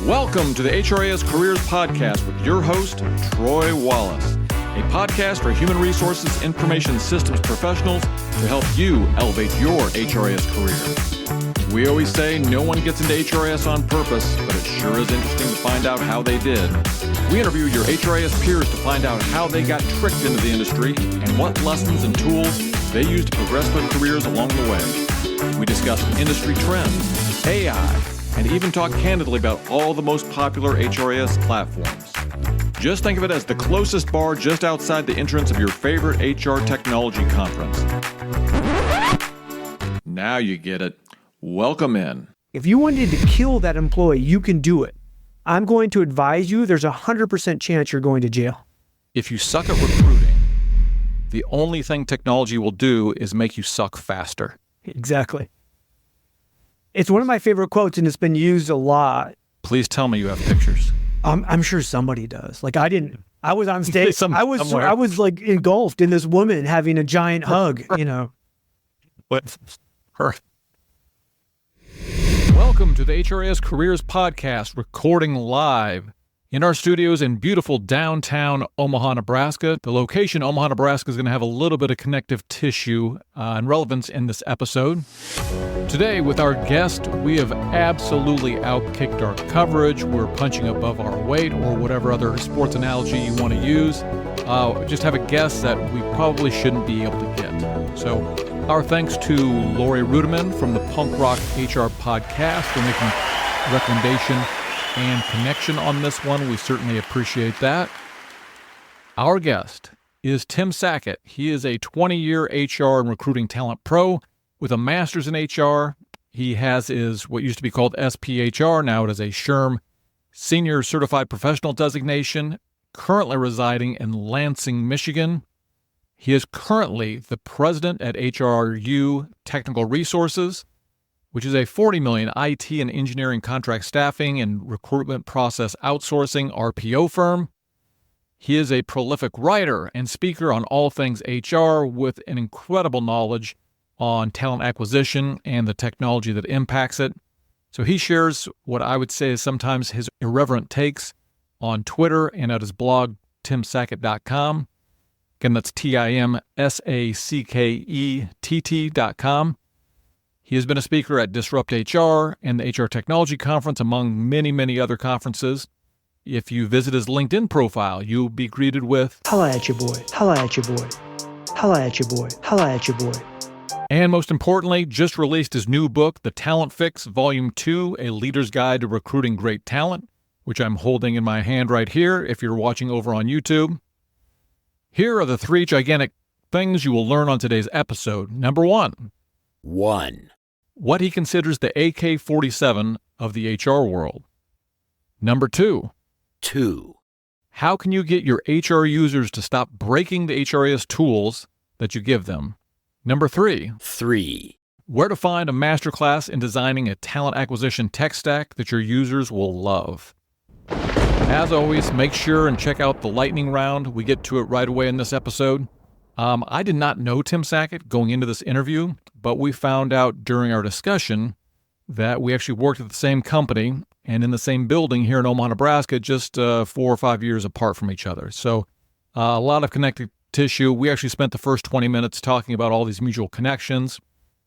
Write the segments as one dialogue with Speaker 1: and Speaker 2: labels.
Speaker 1: Welcome to the HRIS Careers Podcast with your host, Troy Wallace, a podcast for human resources information systems professionals to help you elevate your HRIS career. We always say no one gets into HRIS on purpose, but it sure is interesting to find out how they did. We interview your HRIS peers to find out how they got tricked into the industry and what lessons and tools they use to progress their careers along the way. We discuss industry trends, AI, and even talk candidly about all the most popular HRIS platforms. Just think of it as the closest bar just outside the entrance of your favorite HR technology conference. Now you get it. Welcome in.
Speaker 2: If you wanted to kill that employee, you can do it. I'm going to advise you, there's a 100% chance you're going to jail.
Speaker 1: If you suck at recruiting, the only thing technology will do is make you suck faster.
Speaker 2: Exactly. It's one of my favorite quotes, and it's been used a lot.
Speaker 1: Please tell me you have pictures.
Speaker 2: I'm sure somebody does. Like I was on stage. I was like engulfed in this woman having a giant hug, you know.
Speaker 1: What? Her. Welcome to the HRIS Careers Podcast, recording live in our studios in beautiful downtown Omaha, Nebraska. The location, Omaha, Nebraska, is going to have a little bit of connective tissue and relevance in this episode. Today, with our guest, we have absolutely outkicked our coverage. We're punching above our weight, or whatever other sports analogy you want to use. Just have a guest that we probably shouldn't be able to get. So our thanks to Lori Rudiman from the Punk Rock HR podcast for making a recommendation and connection on this one. We certainly appreciate that. Our guest is Tim Sackett. He is a 20-year HR and recruiting talent pro with a master's in HR. He has his what used to be called SPHR. Now it is a SHRM Senior Certified Professional designation, currently residing in Lansing, Michigan. He is currently the president at HRU Technical Resources, which is a $40 million IT and engineering contract staffing and recruitment process outsourcing RPO firm. He is a prolific writer and speaker on all things HR with an incredible knowledge on talent acquisition and the technology that impacts it. So he shares what I would say is sometimes his irreverent takes on Twitter and at his blog, timsackett.com. Again, that's TIMSACKETT.com. He has been a speaker at Disrupt HR and the HR Technology Conference, among many, many other conferences. If you visit his LinkedIn profile, you'll be greeted with,
Speaker 2: "Holla at your boy, holla at your boy, holla at your boy, holla at your boy."
Speaker 1: And most importantly, just released his new book, The Talent Fix, Volume 2, A Leader's Guide to Recruiting Great Talent, which I'm holding in my hand right here if you're watching over on YouTube. Here are the 3 gigantic things you will learn on today's episode. Number 1. What he considers the AK-47 of the HR world. Number 2. How can you get your HR users to stop breaking the HRIS tools that you give them? Number 3. Where to find a masterclass in designing a talent acquisition tech stack that your users will love. As always, make sure and check out the lightning round. We get to it right away in this episode. I did not know Tim Sackett going into this interview, but we found out during our discussion that we actually worked at the same company and in the same building here in Omaha, Nebraska, just 4 or 5 years apart from each other. So a lot of connective tissue. We actually spent the first 20 minutes talking about all these mutual connections.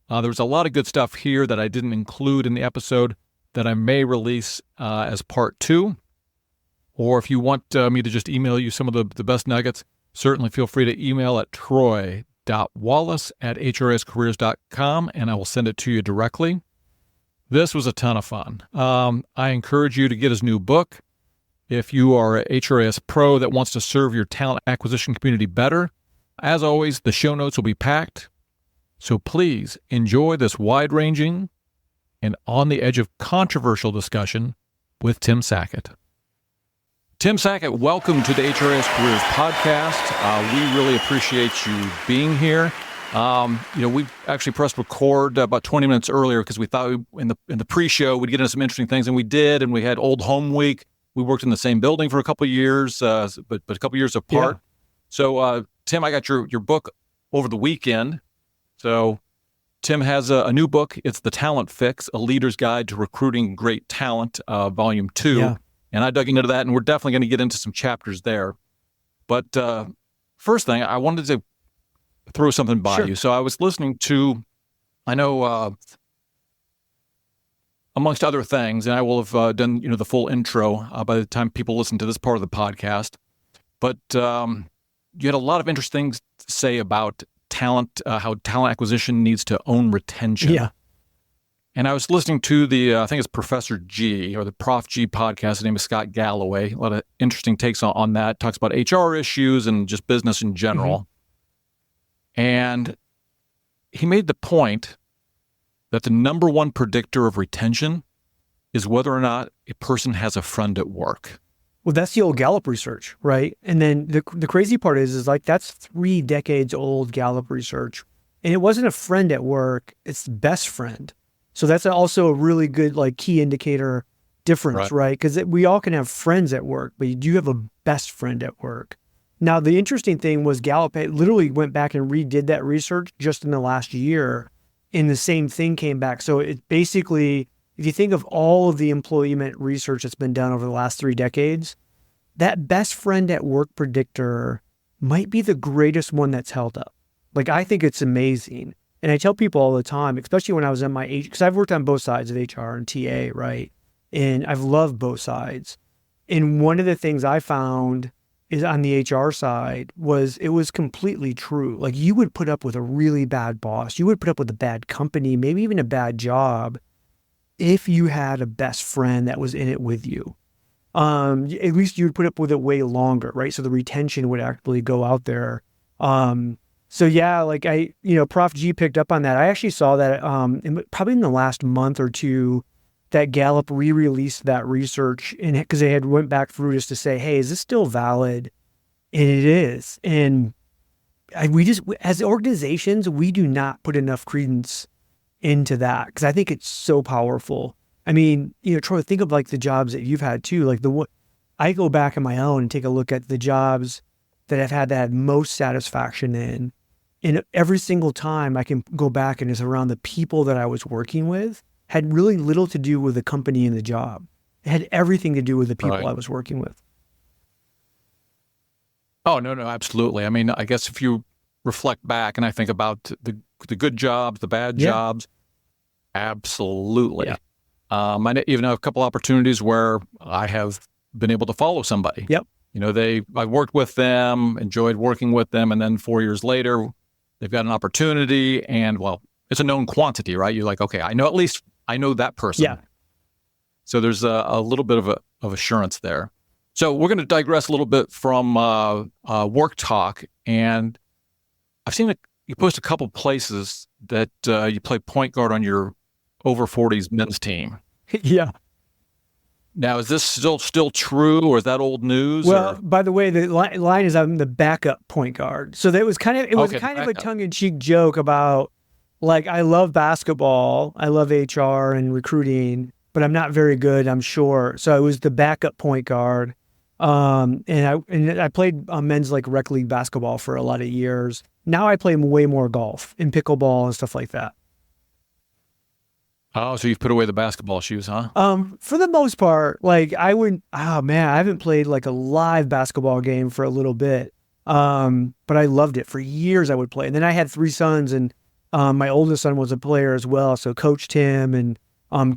Speaker 1: There was a lot of good stuff here that I didn't include in the episode that I may release as part 2. Or if you want me to just email you some of the best nuggets, certainly feel free to email at troy.wallace@HRISCareers.com, and I will send it to you directly. This was a ton of fun. I encourage you to get his new book. If you are a HRIS pro that wants to serve your talent acquisition community better, as always, the show notes will be packed. So please enjoy this wide-ranging and on the edge of controversial discussion with Tim Sackett. Tim Sackett, welcome to the HRIS Careers Podcast. We really appreciate you being here. We actually pressed record about 20 minutes earlier because we thought in the pre-show we'd get into some interesting things, and we did. And we had Old Home Week. We worked in the same building for a couple of years, but a couple of years apart. Yeah. So, Tim, I got your book over the weekend. So Tim has a new book. It's The Talent Fix, A Leader's Guide to Recruiting Great Talent, Volume 2.
Speaker 2: Yeah.
Speaker 1: And I dug into that, and we're definitely going to get into some chapters there. But first thing, I wanted to throw something by you. So I was listening to, I know, amongst other things, and I will have done the full intro by the time people listen to this part of the podcast. But you had a lot of interesting things to say about talent, how talent acquisition needs to own retention.
Speaker 2: Yeah.
Speaker 1: And I was listening to the, I think it's Professor G, or the Prof G podcast. His name is Scott Galloway. A lot of interesting takes on that. Talks about HR issues and just business in general. And he made the point that the number one predictor of retention is whether or not a person has a friend at work.
Speaker 2: Well, that's the old Gallup research, right? And then the crazy part is like that's 3 decades old Gallup research. And it wasn't a friend at work, it's best friend. So that's also a really good like key indicator difference, right? Because we all can have friends at work, but you do have a best friend at work. Now, the interesting thing was Gallup literally went back and redid that research just in the last year, and the same thing came back. So it basically, if you think of all of the employment research that's been done over the last 3 decades, that best friend at work predictor might be the greatest one that's held up. Like, I think it's amazing. And I tell people all the time, especially when I was in my age, because I've worked on both sides of HR and TA, right? And I've loved both sides. And one of the things I found is on the HR side was it was completely true. Like, you would put up with a really bad boss. You would put up with a bad company, maybe even a bad job, if you had a best friend that was in it with you. At least you would put up with it way longer, right? So the retention would actually go out there. So yeah, like Prof G picked up on that. I actually saw that probably in the last month or two that Gallup re-released that research, and because they had went back through just to say, hey, is this still valid? And it is. And we just, as organizations, we do not put enough credence into that because I think it's so powerful. I mean, Troy, think of like the jobs that you've had too. Like I go back on my own and take a look at the jobs that I've had most satisfaction in. And every single time I can go back and it's around the people that I was working with had really little to do with the company and the job. It had everything to do with the people I was working with.
Speaker 1: Oh, no, absolutely. I mean, I guess if you reflect back and I think about the good jobs, the bad jobs, absolutely. Yeah. I even have a couple opportunities where I have been able to follow somebody.
Speaker 2: Yep.
Speaker 1: I worked with them, enjoyed working with them, and then 4 years later, they've got an opportunity, and well, it's a known quantity, right? You're like, okay, I know that person.
Speaker 2: Yeah.
Speaker 1: So there's a little bit of assurance there. So we're going to digress a little bit from work talk, and I've seen you post a couple places that you play point guard on your over 40s men's team.
Speaker 2: Yeah.
Speaker 1: Now, is this still true, or is that old news?
Speaker 2: Well, by the way, the line is I'm the backup point guard. So that was kind of a tongue-in-cheek joke about, like, I love basketball, I love HR and recruiting, but I'm not very good, I'm sure. So I was the backup point guard, and I played men's like rec league basketball for a lot of years. Now I play way more golf and pickleball and stuff like that.
Speaker 1: Oh, so you've put away the basketball shoes, huh?
Speaker 2: For the most part, like I haven't played like a live basketball game for a little bit. But I loved it. For years I would play. And then I had 3 sons, and my oldest son was a player as well. So coached him and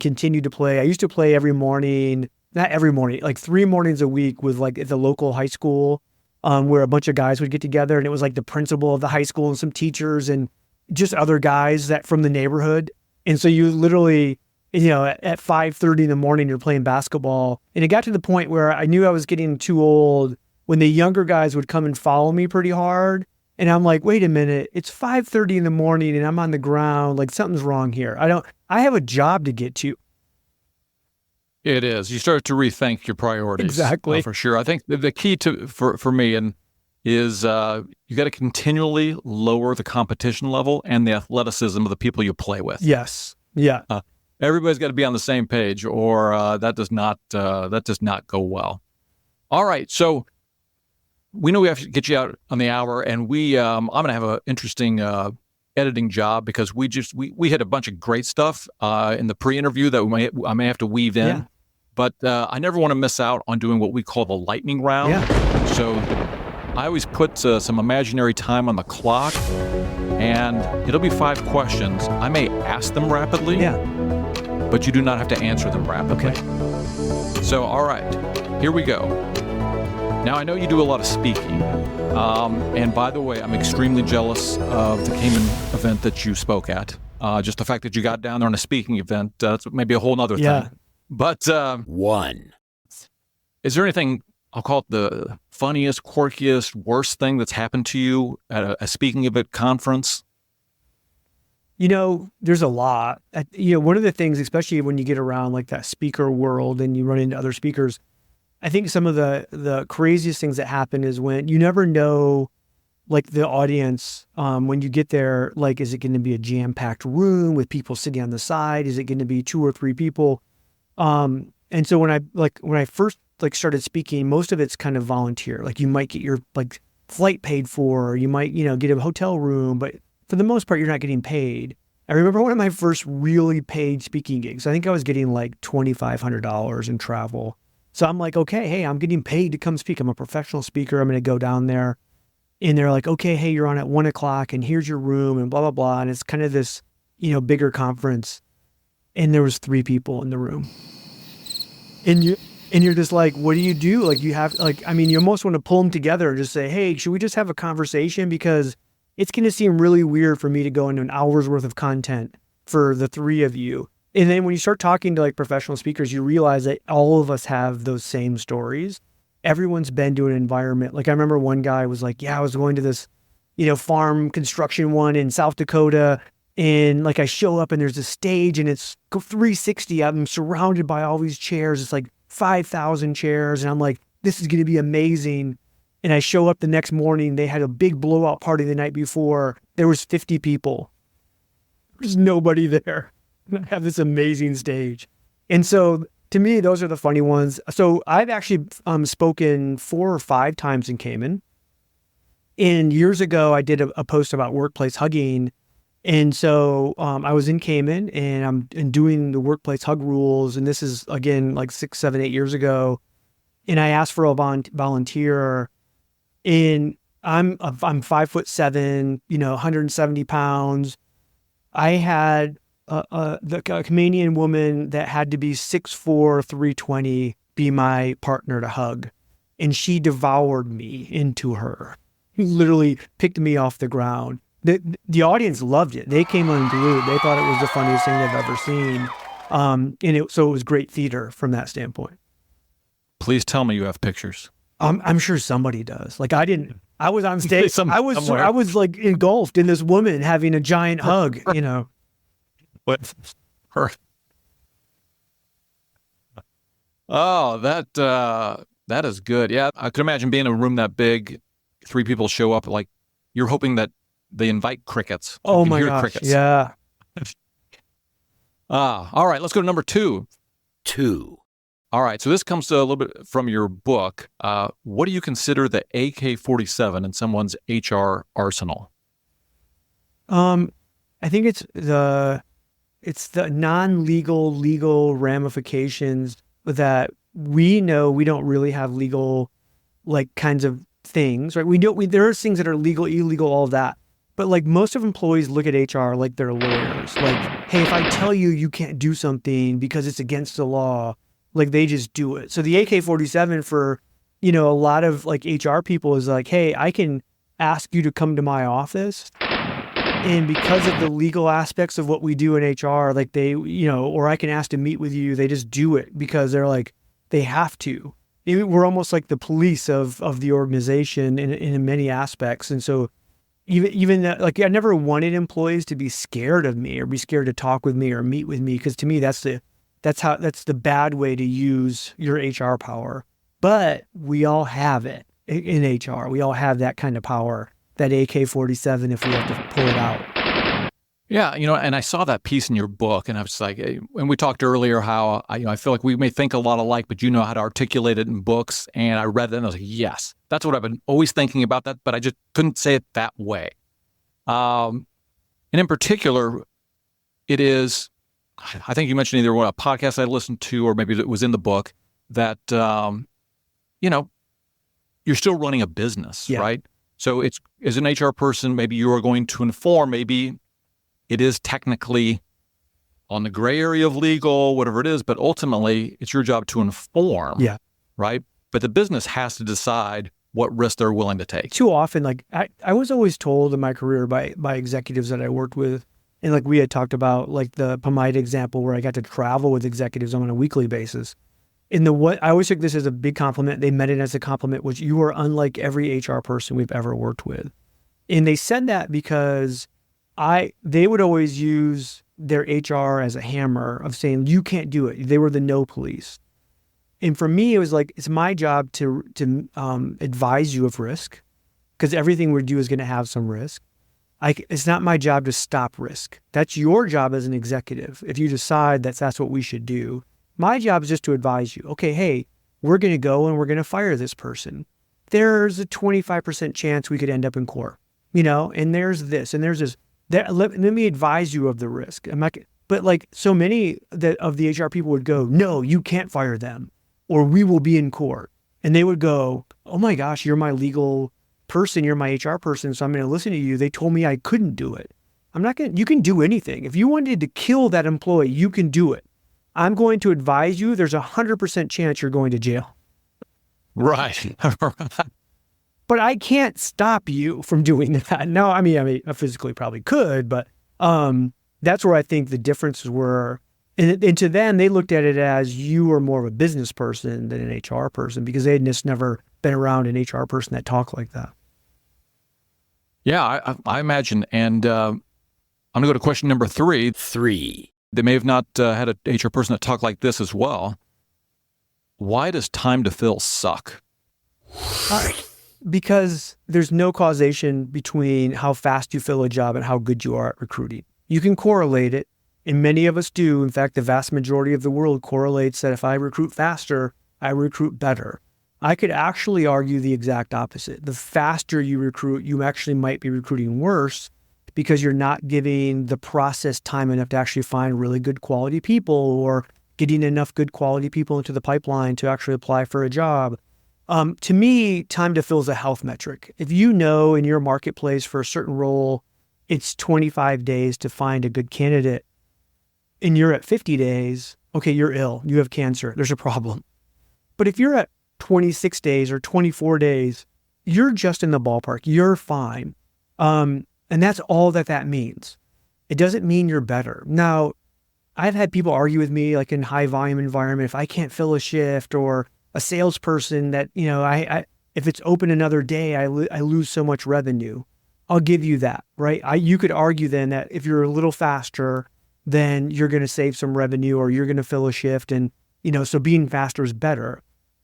Speaker 2: continued to play. I used to play every morning, not every morning, like 3 mornings a week with like at the local high school, where a bunch of guys would get together, and it was like the principal of the high school and some teachers and just other guys that from the neighborhood. And so you literally, at 5:30 in the morning, you're playing basketball. And it got to the point where I knew I was getting too old when the younger guys would come and follow me pretty hard. And I'm like, wait a minute, it's 5:30 in the morning and I'm on the ground. Like, something's wrong here. I have a job to get to.
Speaker 1: It is. You start to rethink your priorities.
Speaker 2: Exactly.
Speaker 1: For sure. I think the key for me is you got to continually lower the competition level and the athleticism of the people you play with.
Speaker 2: Yes. Yeah.
Speaker 1: Everybody's got to be on the same page, or that does not go well. All right. So we know we have to get you out on the hour, and I'm going to have an interesting editing job because we had a bunch of great stuff in the pre-interview that I may have to weave in.
Speaker 2: Yeah.
Speaker 1: But I never want to miss out on doing what we call the lightning round.
Speaker 2: Yeah.
Speaker 1: So I always put some imaginary time on the clock, and it'll be 5 questions. I may ask them rapidly, but you do not have to answer them rapidly.
Speaker 2: Okay.
Speaker 1: So, all right, here we go. Now, I know you do a lot of speaking. And by the way, I'm extremely jealous of the Cayman event that you spoke at. Just the fact that you got down there on a speaking event, that's maybe a whole nother thing. But
Speaker 3: 1.
Speaker 1: Is there anything, I'll call it the funniest, quirkiest, worst thing that's happened to you at a speaking event conference?
Speaker 2: There's a lot. One of the things, especially when you get around like that speaker world and you run into other speakers, I think some of the craziest things that happen is when you never know, like the audience, when you get there, like, is it going to be a jam-packed room with people sitting on the side? Is it going to be 2 or 3 people? And so when I first started speaking, most of it's kind of volunteer. Like you might get your flight paid for, or you might, get a hotel room, but for the most part, you're not getting paid. I remember one of my first really paid speaking gigs. I think I was getting like $2,500 in travel. So I'm like, okay, hey, I'm getting paid to come speak. I'm a professional speaker. I'm going to go down there. And they're like, okay, hey, you're on at 1:00 and here's your room and blah, blah, blah. And it's kind of this, bigger conference. And there was 3 people in the room. And you're just like, what do you do? Like you have you almost want to pull them together and just say, hey, should we just have a conversation? Because it's going to seem really weird for me to go into an hour's worth of content for the 3 of you. And then when you start talking to like professional speakers, you realize that all of us have those same stories. Everyone's been to an environment. Like I remember one guy was like, yeah, I was going to this, farm construction one in South Dakota. And like I show up and there's a stage and it's 360. I'm surrounded by all these chairs. It's like 5,000 chairs. And I'm like, this is going to be amazing. And I show up the next morning. They had a big blowout party the night before. There was 50 people. There's nobody there. I have this amazing stage. And so to me, those are the funny ones. So I've actually spoken 4 or 5 times in Cayman. And years ago, I did a post about workplace hugging. And so I was in Cayman and I'm doing the workplace hug rules. And this is, again, like 6, 7, 8 years ago. And I asked for a volunteer. And I'm 5'7", 170 pounds. I had a Canadian woman that had to be 6'4", 320 be my partner to hug. And she devoured me into her. Literally picked me off the ground. The audience loved it. They came unglued. They thought it was the funniest thing they've ever seen. So it was great theater from that standpoint.
Speaker 1: Please tell me you have pictures.
Speaker 2: I'm sure somebody does. Like I was on stage. I was like engulfed in this woman having a giant hug,
Speaker 1: What? Her. Oh, that is good. Yeah, I could imagine being in a room that big, 3 people show up, like you're hoping that they invite crickets.
Speaker 2: Oh my gosh, crickets. Yeah.
Speaker 1: All right, let's go to number 2.
Speaker 3: 2.
Speaker 1: All right, so this comes a little bit from your book. What do you consider the AK-47 in someone's HR arsenal?
Speaker 2: I think it's the non-legal, legal ramifications that we know we don't really have legal, like, kinds of things, right? There are things that are legal, illegal, all of that. But like most of employees look at HR like they're lawyers. Like, hey, if I tell you you can't do something because it's against the law, like they just do it. So the AK-47 for, a lot of like HR people is like, hey, I can ask you to come to my office. And because of the legal aspects of what we do in HR, like they, or I can ask to meet with you, they just do it because they're like, they have to. We're almost like the police of the organization in many aspects. And so even that, like I never wanted employees to be scared of me or be scared to talk with me or meet with me. Because to me, that's the bad way to use your HR power. But we all have it in HR. We all have that kind of power, that AK-47 if we have to pull it out.
Speaker 1: Yeah, and I saw that piece in your book, and I was like, and we talked earlier how I feel like we may think a lot alike, but you know how to articulate it in books. And I read it, and I was like, yes, that's what I've been always thinking about that, but I just couldn't say it that way. And in particular, it is, I think you mentioned either a podcast I listened to or maybe it was in the book that, you're still running a business, right? So it's, as an HR person, maybe you are going to inform, maybe it is technically on the gray area of legal, whatever it is, but ultimately it's your job to inform, right? But the business has to decide what risk they're willing to take.
Speaker 2: Too often, like I was always told in my career by executives that I worked with, and like we had talked about, like the Pomide example where I got to travel with executives on a weekly basis. What I always took this as a big compliment. They meant it as a compliment, which you are unlike every HR person we've ever worked with. And they said that because they would always use their HR as a hammer of saying, you can't do it. They were the no police. And for me, it was like, it's my job to advise you of risk, because everything we do is going to have some risk. It's not my job to stop risk. That's your job as an executive. If you decide that's what we should do, my job is just to advise you. Okay, hey, we're going to go and we're going to fire this person. There's a 25% chance we could end up in court, and there's this and there's this. Let me advise you of the risk. But like so many of the HR people would go, no, you can't fire them, or we will be in court. And they would go, oh my gosh, you're my legal person, you're my HR person, so I'm going to listen to you. They told me I couldn't do it. You can do anything. If you wanted to kill that employee, you can do it. I'm going to advise you, there's 100% chance you're going to jail.
Speaker 1: Right.
Speaker 2: But I can't stop you from doing that. No, I mean, I physically probably could, but that's where I think the differences were. And to them, they looked at it as you were more of a business person than an HR person, because they had just never been around an HR person that talked like that.
Speaker 1: Yeah, I imagine. And I'm going to go to question number 3.
Speaker 3: 3.
Speaker 1: They may have not had an HR person that talked like this as well. Why does time to fill suck?
Speaker 2: Because there's no causation between how fast you fill a job and how good you are at recruiting. You can correlate it, and many of us do. In fact, the vast majority of the world correlates that if I recruit faster, I recruit better. I could actually argue the exact opposite. The faster you recruit, you actually might be recruiting worse, because you're not giving the process time enough to actually find really good quality people, or getting enough good quality people into the pipeline to actually apply for a job. To me, time to fill is a health metric. If you know in your marketplace for a certain role, it's 25 days to find a good candidate, and you're at 50 days, okay, you're ill, you have cancer, there's a problem. But if you're at 26 days or 24 days, you're just in the ballpark, you're fine. And that's all that means. It doesn't mean you're better. Now, I've had people argue with me, like in high volume environment, if I can't fill a shift, or a salesperson that, if it's open another day, I lose so much revenue. I'll give you that, right? You could argue then that if you're a little faster, then you're going to save some revenue, or you're going to fill a shift. And, so being faster is better.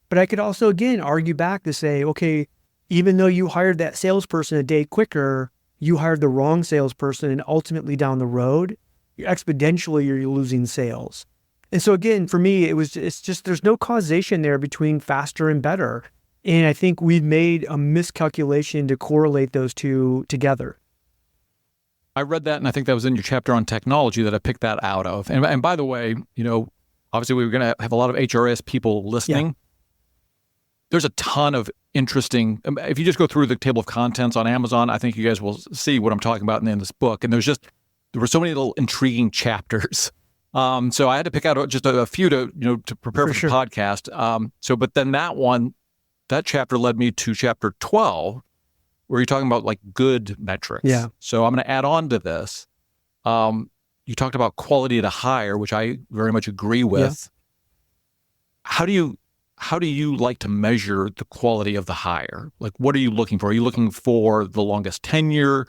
Speaker 2: But I could also, again, argue back to say, okay, even though you hired that salesperson a day quicker, you hired the wrong salesperson, and ultimately down the road, exponentially you're losing sales. And so again, for me, it's just there's no causation there between faster and better. And I think we've made a miscalculation to correlate those two together.
Speaker 1: I read that, and I think that was in your chapter on technology that I picked that out of. And by the way, obviously we're going to have a lot of HRIS people listening. Yeah. There's a ton of interesting, if you just go through the table of contents on Amazon, I think you guys will see what I'm talking about in this book. And there were so many little intriguing chapters. So I had to pick out just a few to prepare for the podcast. But then that chapter led me to chapter 12, where you're talking about like good metrics. Yeah. So I'm going to add on to this. You talked about quality to hire, which I very much agree with. Yeah. How do you like to measure the quality of the hire? Like, what are you looking for? Are you looking for the longest tenure?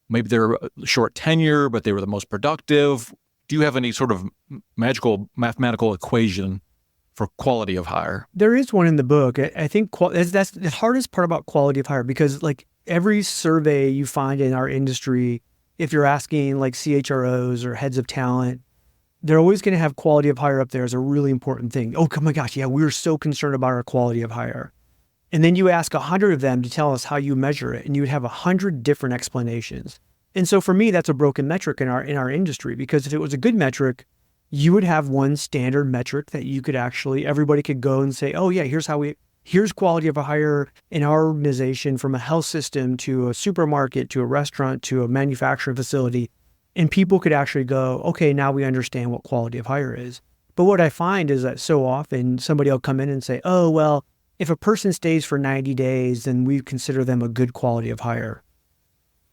Speaker 1: Maybe they're a short tenure, but they were the most productive. Do you have any sort of magical mathematical equation for quality of hire?
Speaker 2: There is one in the book. I think that's the hardest part about quality of hire, because like every survey you find in our industry, if you're asking like CHROs or heads of talent, they're always going to have quality of hire up there as a really important thing. Oh my gosh, yeah, we're so concerned about our quality of hire. And then you ask 100 of them to tell us how you measure it, and you would have 100 different explanations. And so for me, that's a broken metric in our industry, because if it was a good metric, you would have one standard metric that you could actually, everybody could go and say, oh yeah, here's quality of a hire in our organization, from a health system to a supermarket, to a restaurant, to a manufacturing facility. And people could actually go, okay, now we understand what quality of hire is. But what I find is that so often somebody will come in and say, oh, well, if a person stays for 90 days, then we consider them a good quality of hire.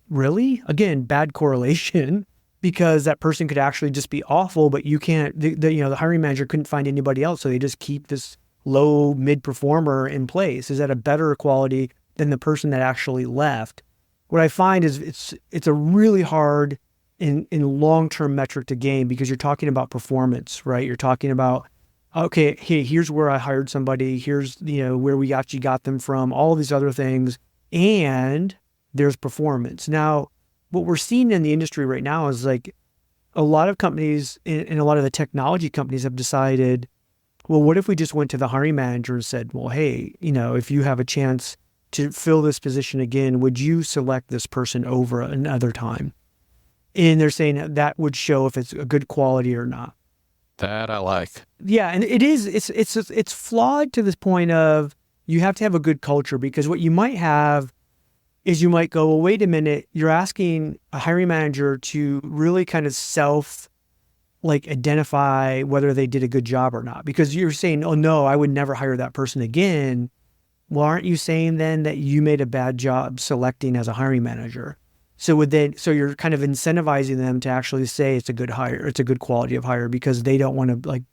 Speaker 2: Really? Again, bad correlation, because that person could actually just be awful, but you can't, the hiring manager couldn't find anybody else. So they just keep this low mid performer in place. Is that a better quality than the person that actually left? What I find is it's a really hard in long-term metric to gain, because you're talking about performance, right? You're talking about, okay, hey, here's where I hired somebody. Here's, where we actually got them from, all of these other things. And there's performance. Now, what we're seeing in the industry right now is like a lot of companies and a lot of the technology companies have decided, well, what if we just went to the hiring manager and said, well, hey, if you have a chance to fill this position again, would you select this person over another time? And they're saying that would show if it's a good quality or not.
Speaker 1: That I like.
Speaker 2: Yeah, and it's flawed to this point of, you have to have a good culture, because what you might have is you might go, well, wait a minute, you're asking a hiring manager to really kind of identify whether they did a good job or not, because you're saying, oh no, I would never hire that person again. Well, aren't you saying then that you made a bad job selecting as a hiring manager? So you're kind of incentivizing them to actually say it's a good hire, it's a good quality of hire, because they don't want to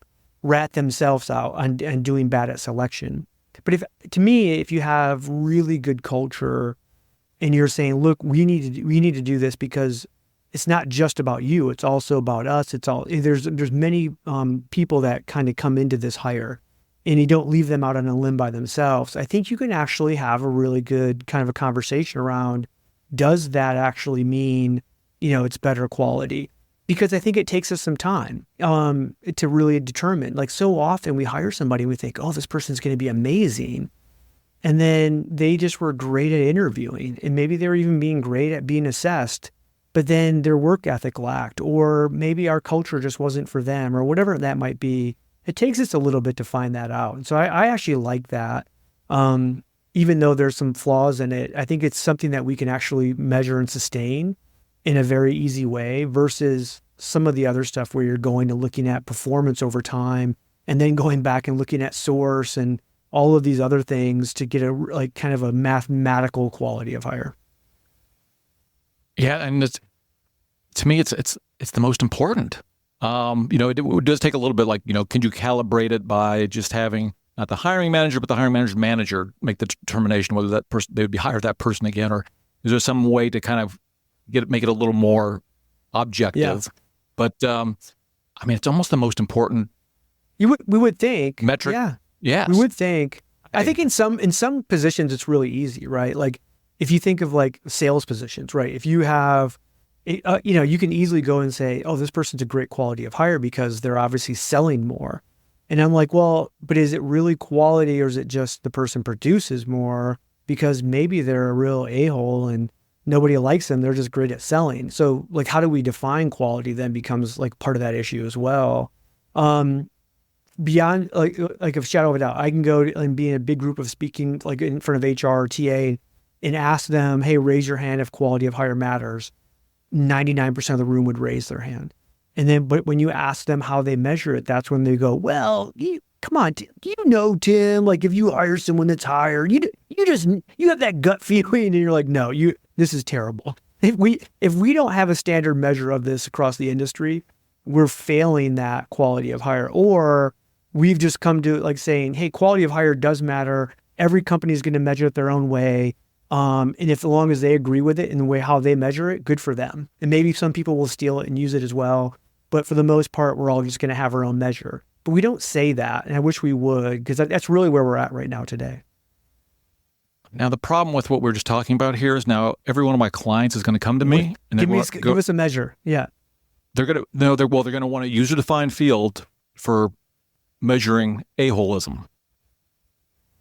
Speaker 2: rat themselves out on doing bad at selection. But if you have really good culture, and you're saying, look, we need to do this because it's not just about you, it's also about us. There's many people that kind of come into this hire, and you don't leave them out on a limb by themselves. I think you can actually have a really good kind of a conversation around, does that actually mean, it's better quality? Because I think it takes us some time to really determine. Like, so often we hire somebody and we think, oh, this person's going to be amazing. And then they just were great at interviewing, and maybe they were even being great at being assessed, but then their work ethic lacked, or maybe our culture just wasn't for them, or whatever that might be. It takes us a little bit to find that out. And so I actually like that. Even though there's some flaws in it, I think it's something that we can actually measure and sustain in a very easy way, versus some of the other stuff where you're going to looking at performance over time, and then going back and looking at source and all of these other things to get a kind of a mathematical quality of hire.
Speaker 1: Yeah, and to me, it's the most important. It does take a little bit, can you calibrate it by just having not the hiring manager, but the hiring manager's manager make the determination whether that person, they would be hired that person again, or is there some way to kind of make it a little more objective? Yeah. But it's almost the most important.
Speaker 2: We would think
Speaker 1: metric.
Speaker 2: Yeah.
Speaker 1: Yes.
Speaker 2: We would think. I think in some positions it's really easy, right? Like if you think of sales positions, right? If you have, you can easily go and say, oh, this person's a great quality of hire because they're obviously selling more. And I'm like, well, but is it really quality, or is it just the person produces more because maybe they're a real a-hole and nobody likes them. They're just great at selling. So how do we define quality then becomes part of that issue as well. Beyond a shadow of a doubt, I can go and be in a big group of speaking in front of HR or TA and ask them, hey, raise your hand if quality of hire matters. 99% of the room would raise their hand. And then, but when you ask them how they measure it, that's when they go, well, come on, Tim, if you hire someone that's hired, you have that gut feeling, and you're like, no, this is terrible. If we don't have a standard measure of this across the industry, we're failing that quality of hire. Or we've just come to saying, hey, quality of hire does matter. Every company is going to measure it their own way. And as long as they agree with it in the way how they measure it, good for them. And maybe some people will steal it and use it as well. But for the most part, we're all just going to have our own measure. But we don't say that. And I wish we would, because that's really where we're at right now today.
Speaker 1: Now, the problem with what we're just talking about here is now every one of my clients is going to come to me and
Speaker 2: give us a measure. Yeah.
Speaker 1: They're going to want a user-defined field for measuring a-holism,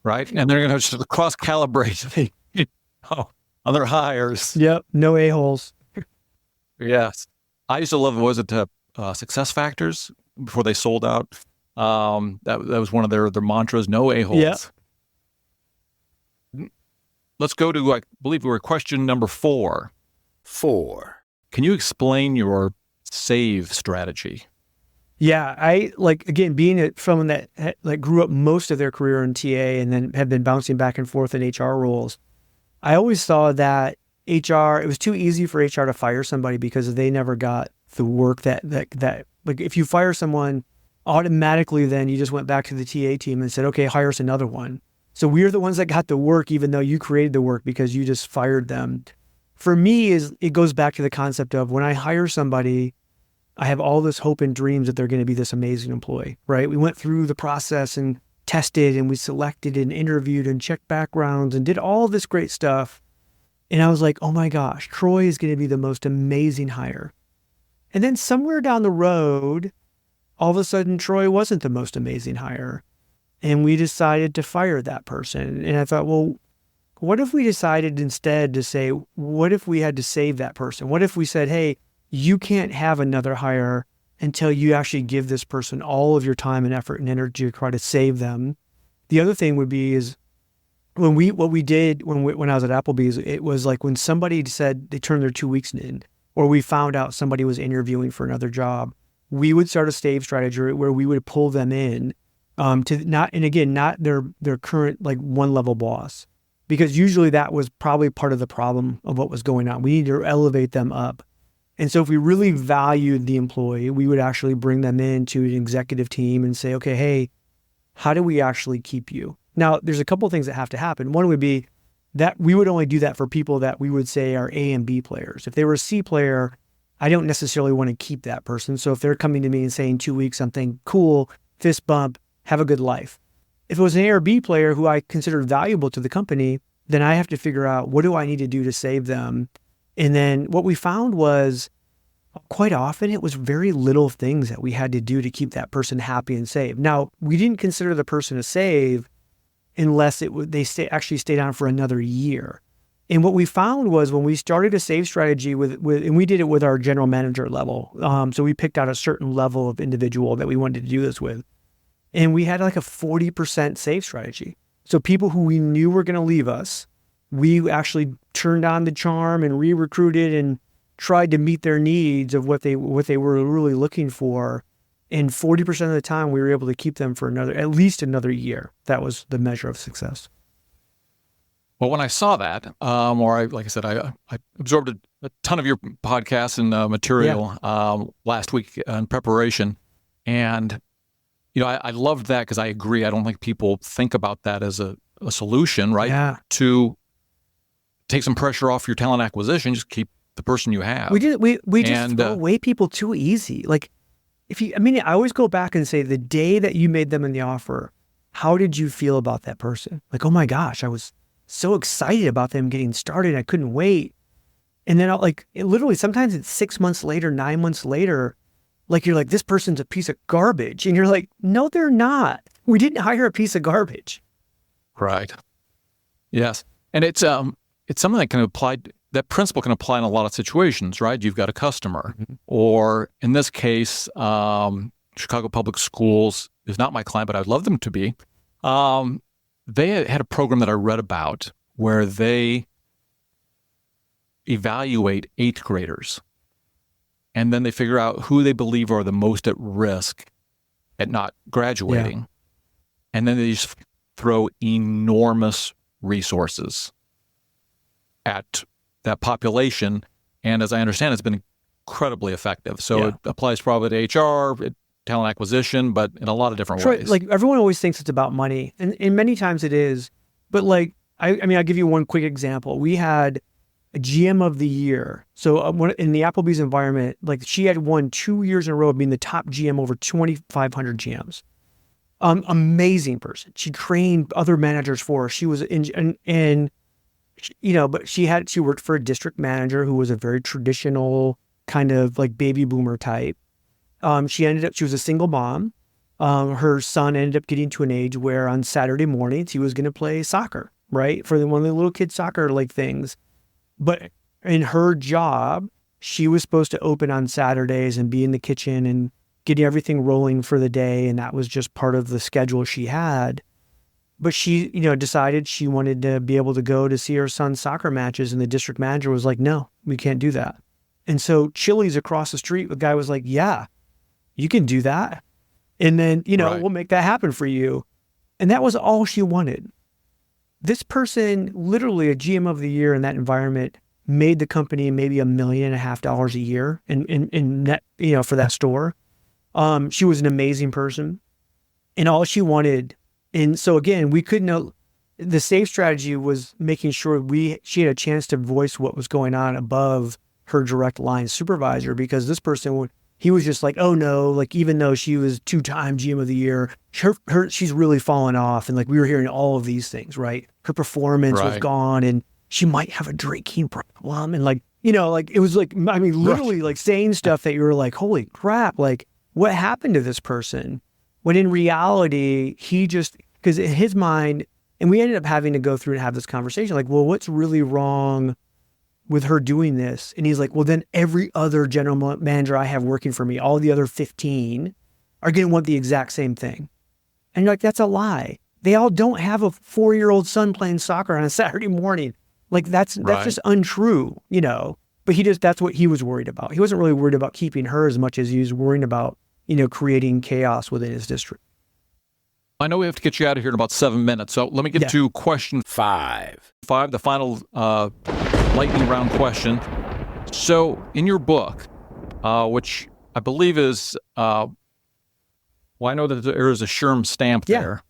Speaker 1: right? And they're going to just cross-calibrate on their hires.
Speaker 2: Yep. No a-holes.
Speaker 1: Yes. I used to love, was it Success Factors before they sold out? That was one of their mantras, no a-holes. Let's go to, I believe we were question number 4.
Speaker 3: 4.
Speaker 1: Can you explain your save strategy?
Speaker 2: Yeah, I again, being someone that grew up most of their career in TA and then have been bouncing back and forth in HR roles. I always saw that it was too easy for HR to fire somebody because they never got the work that if you fire someone, automatically then you just went back to the TA team and said, okay, hire us another one. So we're the ones that got the work, even though you created the work because you just fired them. For me, it goes back to the concept of when I hire somebody, I have all this hope and dreams that they're going to be this amazing employee, right? We went through the process and tested and we selected and interviewed and checked backgrounds and did all this great stuff. And I was like, oh my gosh, Troy is going to be the most amazing hire. And then somewhere down the road, all of a sudden, Troy wasn't the most amazing hire. And we decided to fire that person. And I thought, well, what if we decided instead to say, what if we had to save that person? What if we said, hey, you can't have another hire until you actually give this person all of your time and effort and energy to try to save them. The other thing would be is what we did when I was at Applebee's, it was like when somebody said they turned their 2 weeks in, or we found out somebody was interviewing for another job, we would start a save strategy where we would pull them in to not their current one level boss, because usually that was probably part of the problem of what was going on. We need to elevate them up. And so if we really valued the employee, we would actually bring them into an executive team and say, okay, hey, how do we actually keep you? Now, there's a couple of things that have to happen. One would be that we would only do that for people that we would say are A and B players. If they were a C player, I don't necessarily want to keep that person. So if they're coming to me and saying 2 weeks, something cool, fist bump, have a good life. If it was an A or B player who I considered valuable to the company, then I have to figure out what do I need to do to save them. And then what we found was quite often it was very little things that we had to do to keep that person happy and safe. Now, we didn't consider the person a save unless they actually stayed on for another year. And what we found was when we started a save strategy and we did it with our general manager level. So we picked out a certain level of individual that we wanted to do this with. And we had like a 40% save strategy. So people who we knew were going to leave us, we actually turned on the charm and re-recruited and tried to meet their needs of what they were really looking for. And 40% of the time we were able to keep them for at least another year. That was the measure of success.
Speaker 1: Well, when I saw that, like I said, I absorbed a ton of your podcasts and material last week in preparation. And, I loved that because I agree. I don't think people think about that as a solution, right?
Speaker 2: Yeah.
Speaker 1: To take some pressure off your talent acquisition, just keep the person you have.
Speaker 2: We just throw away people too easy. I always go back and say the day that you made them in the offer, how did you feel about that person? Like, oh my gosh, I was so excited about them getting started. I couldn't wait. And then literally sometimes it's 6 months later, 9 months later, you're like, this person's a piece of garbage. And you're like, no, they're not. We didn't hire a piece of garbage.
Speaker 1: Right. Yes. And it's something that can apply. That principle can apply in a lot of situations, right? You've got a customer, or in this case, Chicago Public Schools is not my client, but I'd love them to be. They had a program that I read about where they evaluate 8th graders, and then they figure out who they believe are the most at risk at not graduating.
Speaker 2: Yeah.
Speaker 1: And then they just throw enormous resources at that population. And as I understand, it's been incredibly effective. So it applies probably to HR, talent acquisition, but in a lot of different ways.
Speaker 2: Everyone always thinks it's about money, and many times it is. But I'll give you one quick example. We had a GM of the year. So in the Applebee's environment, she had won 2 years in a row of being the top GM over 2,500 GMs. Amazing person. She trained other managers for her. She was but she worked for a district manager who was a very traditional kind of baby boomer type. She was a single mom. Her son ended up getting to an age where on Saturday mornings he was going to play soccer, right? For one of the little kids soccer things. But in her job, she was supposed to open on Saturdays and be in the kitchen and getting everything rolling for the day. And that was just part of the schedule she had. But she, decided she wanted to be able to go to see her son's soccer matches. And the district manager was like, no, we can't do that. And so Chili's across the street, the guy was like, yeah, you can do that. And then,
Speaker 1: Right.
Speaker 2: we'll make that happen for you. And that was all she wanted. This person, literally a GM of the year in that environment, made the company maybe $1.5 million a year in net, for that store. She was an amazing person, and all she wanted. And so again, we couldn't know. The safe strategy was making sure she had a chance to voice what was going on above her direct line supervisor, because this person he was just like, oh no, like even though she was 2-time GM of the year, she's really fallen off. And like we were hearing all of these things, right? Her performance was
Speaker 1: Right.
Speaker 2: gone, and she might have a drinking problem. And like, it was like, I mean, literally like saying stuff that you were like, holy crap, like what happened to this person? When in reality, because in his mind, and we ended up having to go through and have this conversation, like, well, what's really wrong with her doing this? And he's like, well, then every other general manager I have working for me, all the other 15 are going to want the exact same thing. And you're like, that's a lie. They all don't have a 4-year-old son playing soccer on a Saturday morning. Like that's
Speaker 1: Right.
Speaker 2: just untrue, but that's what he was worried about. He wasn't really worried about keeping her as much as he was worrying about, creating chaos within his district.
Speaker 1: I know we have to get you out of here in about 7 minutes, so let me get to question
Speaker 3: 5,
Speaker 1: 5, the final lightning round question. So, in your book, which I believe is, I know that there is a SHRM stamp there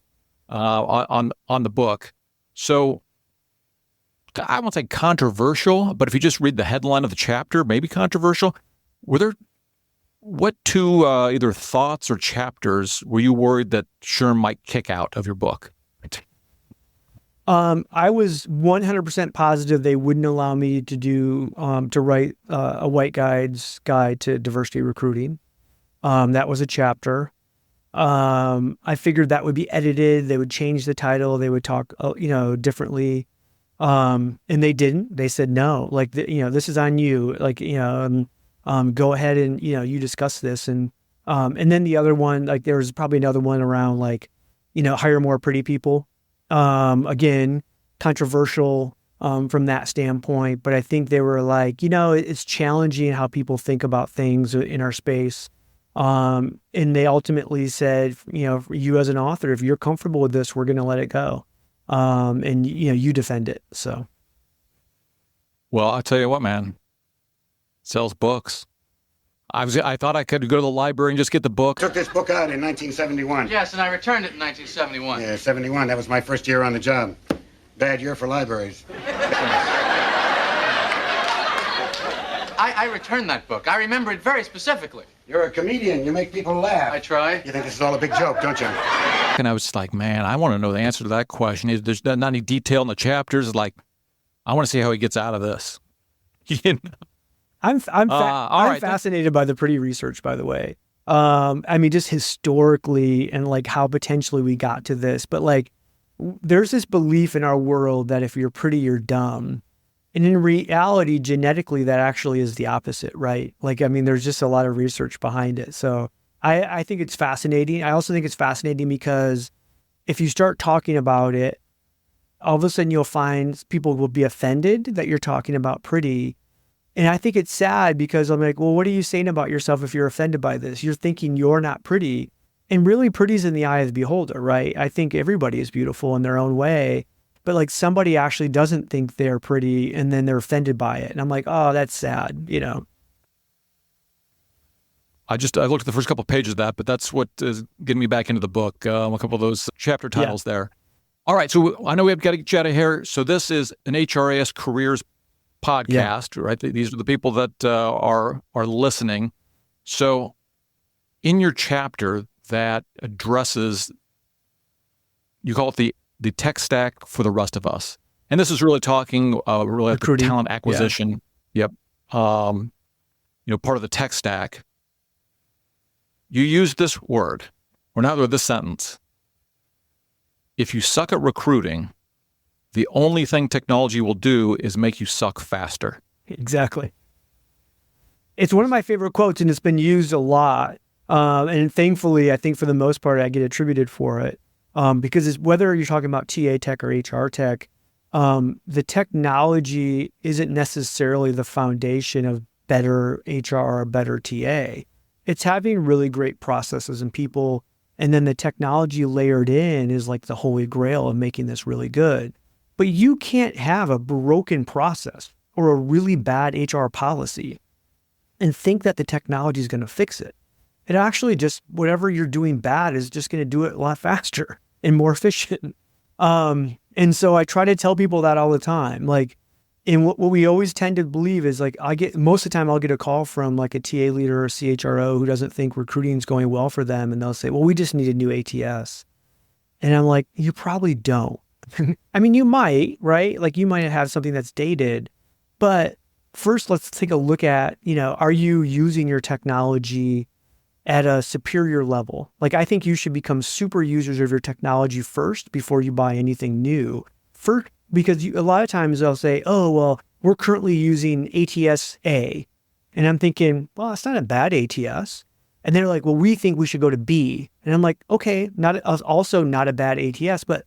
Speaker 1: on the book. So, I won't say controversial, but if you just read the headline of the chapter, maybe controversial. What two either thoughts or chapters were you worried that SHRM might kick out of your book?
Speaker 2: I was 100% positive they wouldn't allow me to write a white guy's guide to diversity recruiting. That was a chapter. I figured that would be edited. They would change the title. They would talk, differently. And they didn't. They said no. Like, this is on you. Like, go ahead and you discuss this. And then the other one, like there was probably another one around like, hire more pretty people. Again, controversial from that standpoint, but I think they were like, it's challenging how people think about things in our space. And they ultimately said, for you as an author, if you're comfortable with this, we're going to let it go. And you defend it. So.
Speaker 1: Well, I'll tell you what, man. Sells books. I thought I could go to the library and just get the book.
Speaker 4: Took this book out in 1971.
Speaker 5: Yes, and I returned it in 1971.
Speaker 4: Yeah, 71. That was my first year on the job. Bad year for libraries.
Speaker 5: I returned that book. I remember it very specifically.
Speaker 4: You're a comedian. You make people laugh.
Speaker 5: I try.
Speaker 4: You think this is all a big joke, don't you?
Speaker 1: And I was like, man, I want to know the answer to that question. There's not any detail in the chapters. Like, I want to see how he gets out of this.
Speaker 2: I'm
Speaker 1: right.
Speaker 2: fascinated by the pretty research, by the way. I mean, just historically and like how potentially we got to this, but like there's this belief in our world that if you're pretty, you're dumb. And in reality, genetically, that actually is the opposite, right? Like, I mean, there's just a lot of research behind it. So I think it's fascinating. I also think it's fascinating because if you start talking about it, all of a sudden you'll find people will be offended that you're talking about pretty. And I think it's sad because I'm like, well, what are you saying about yourself if you're offended by this? You're thinking you're not pretty. And really pretty's in the eye of the beholder, right? I think everybody is beautiful in their own way. But like somebody actually doesn't think they're pretty and then they're offended by it. And I'm like, oh, that's sad,
Speaker 1: I looked at the first couple of pages of that, but that's what is getting me back into the book. A couple of those chapter titles there. All right. So I know we've got to get you out of here. So this is an HRIS Careers podcast, right? These are the people that are listening. So in your chapter that addresses, you call it the tech stack for the rest of us. And this is really talking really at the talent acquisition. Yep. Part of the tech stack. You use this word, or now this sentence. If you suck at recruiting, the only thing technology will do is make you suck faster.
Speaker 2: Exactly. It's one of my favorite quotes, and it's been used a lot. And thankfully, I think for the most part, I get attributed for it. Because whether you're talking about TA tech or HR tech, the technology isn't necessarily the foundation of better HR or better TA. It's having really great processes and people, and then the technology layered in is like the holy grail of making this really good. But you can't have a broken process or a really bad HR policy and think that the technology is going to fix it. It actually just, whatever you're doing bad is just going to do it a lot faster and more efficient. And so I try to tell people that all the time. Like, and what we always tend to believe is like, most of the time I'll get a call from like a TA leader or CHRO who doesn't think recruiting is going well for them. And they'll say, well, we just need a new ATS. And I'm like, you probably don't. I mean, you might, right? Like you might have something that's dated, but first let's take a look at, are you using your technology at a superior level? Like, I think you should become super users of your technology first before you buy anything new. First, because a lot of times they'll say, oh, well, we're currently using ATS A. And I'm thinking, well, it's not a bad ATS. And they're like, well, we think we should go to B. And I'm like, okay, also not a bad ATS, but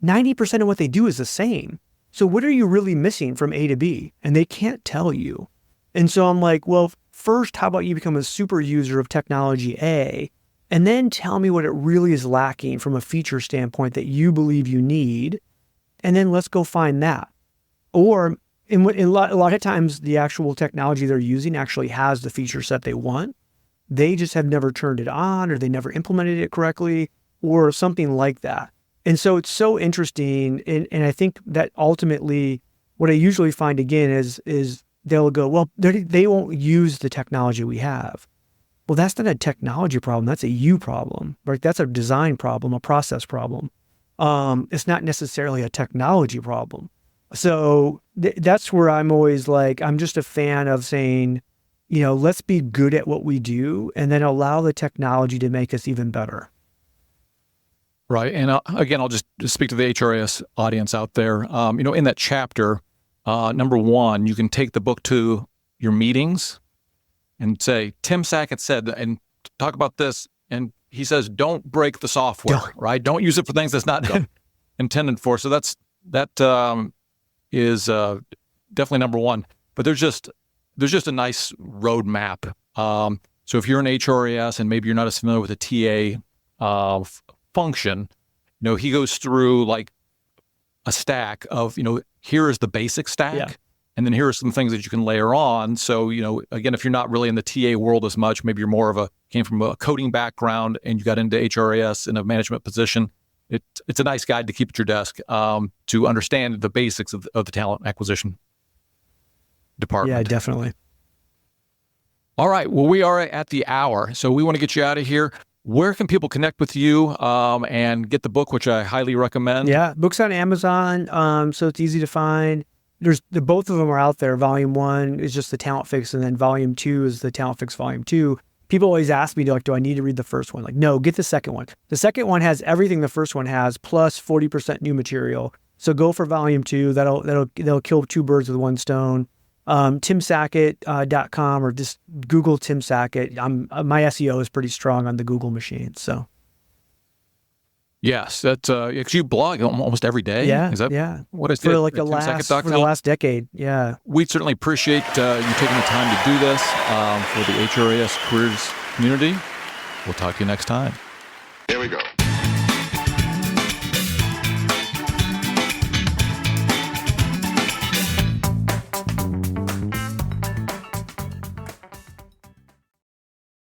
Speaker 2: 90% of what they do is the same. So what are you really missing from A to B? And they can't tell you. And so I'm like, well, first, how about you become a super user of technology A, and then tell me what it really is lacking from a feature standpoint that you believe you need, and then let's go find that. Or a lot of times, the actual technology they're using actually has the feature set they want. They just have never turned it on, or they never implemented it correctly, or something like that. And so it's so interesting, and I think that ultimately, what I usually find again is they'll go, well, they won't use the technology we have. Well, that's not a technology problem. That's a you problem, right? That's a design problem, a process problem. It's not necessarily a technology problem. So that's where I'm always like, I'm just a fan of saying, let's be good at what we do and then allow the technology to make us even better.
Speaker 1: Right. And again, I'll just speak to the HRIS audience out there. In that chapter, number one, you can take the book to your meetings and say, Tim Sackett said, and talk about this. And he says, don't break the software, right? Don't use it for things that's not intended for. So that is definitely number one. But there's just a nice roadmap. So if you're an HRIS and maybe you're not as familiar with the TA function, he goes through like a stack of, here is the basic stack. Yeah. And then here are some things that you can layer on. So, again, if you're not really in the TA world as much, maybe you're more came from a coding background and you got into HRIS in a management position, it's a nice guide to keep at your desk to understand the basics of the talent acquisition department.
Speaker 2: Yeah, definitely.
Speaker 1: All right. Well, we are at the hour, so we want to get you out of here. Where can people connect with you and get the book, which I highly recommend?
Speaker 2: Yeah, book's on Amazon, so it's easy to find. Both of them are out there. Volume 1 is just the Talent Fix, and then Volume 2 is the Talent Fix Volume 2. People always ask me, do I need to read the first one? Like, no, get the second one. The second one has everything the first one has, plus 40% new material. So go for Volume 2. That'll kill two birds with one stone. TimSackett.com, or just Google Tim Sackett. My SEO is pretty strong on the Google machine. So.
Speaker 1: Yes, that's because you blog almost every day.
Speaker 2: Yeah,
Speaker 1: is that what is it?
Speaker 2: For the last decade. Yeah,
Speaker 1: we certainly appreciate you taking the time to do this for the HRIS Careers community. We'll talk to you next time.
Speaker 6: Here we go.